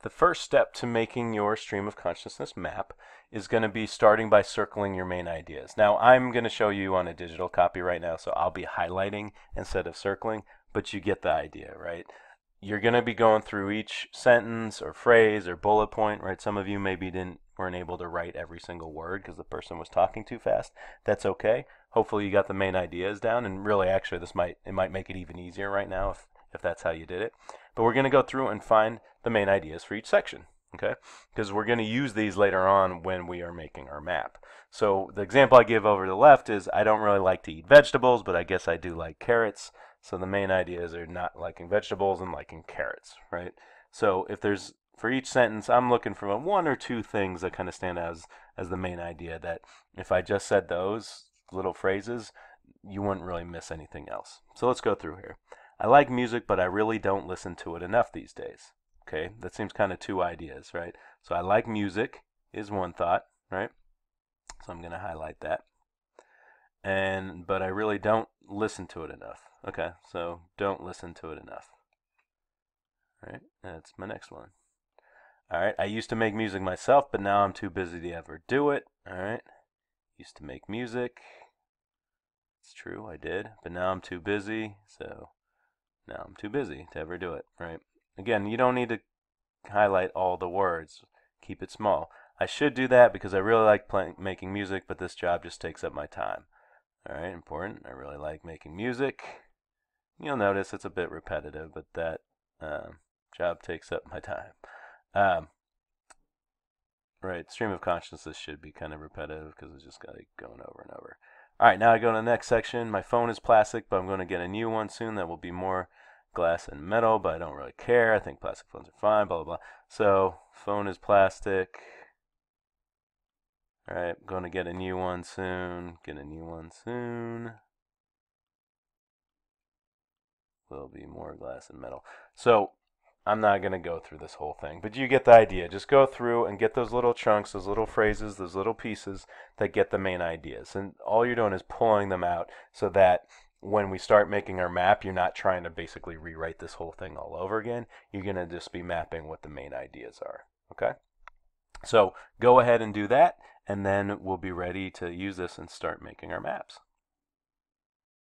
The first step to making your stream of consciousness map is going to be starting by circling your main ideas. Now, I'm going to show you on a digital copy right now, so I'll be highlighting instead of circling, but you get the idea, right? You're going to be going through each sentence or phrase or bullet point, right? Some of you maybe weren't able to write every single word because the person was talking too fast. That's okay. Hopefully you got the main ideas down, and really actually it might make it even easier right now if that's how you did it. But we're going to go through and find the main ideas for each section, okay? Because we're going to use these later on when we are making our map. So the example I give over to the left is I don't really like to eat vegetables, but I guess I do like carrots. So the main ideas are not liking vegetables and liking carrots, right? So if there's, for each sentence, I'm looking for one or two things that kind of stand out as the main idea, that if I just said those little phrases, you wouldn't really miss anything else. So let's go through here. I like music, but I really don't listen to it enough these days. Okay, that seems kind of two ideas, right? So I like music is one thought, right? So I'm going to highlight that. But I really don't listen to it enough. Okay, so don't listen to it enough. All right, that's my next one. All right, I used to make music myself, but now I'm too busy to ever do it. All right, used to make music. It's true, I did, but now I'm too busy, so now I'm too busy to ever do it, right? Again, you don't need to highlight all the words. Keep it small. I should do that because I really like making music, but this job just takes up my time. All right, important. I really like making music. You'll notice it's a bit repetitive, but that job takes up my time. Right, stream of consciousness should be kind of repetitive because it's just got to going over and over. All right, now I go to the next section. My phone is plastic, but I'm going to get a new one soon that will be more glass and metal, but I don't really care. I think plastic phones are fine, blah, blah, blah. So, phone is plastic. All right, I'm going to get a new one soon. Get a new one soon. Will be more glass and metal. So, I'm not going to go through this whole thing, but you get the idea. Just go through and get those little chunks, those little phrases, those little pieces that get the main ideas. And all you're doing is pulling them out so that when we start making our map, you're not trying to basically rewrite this whole thing all over again. You're going to just be mapping what the main ideas are. Okay? So go ahead and do that, and then we'll be ready to use this and start making our maps.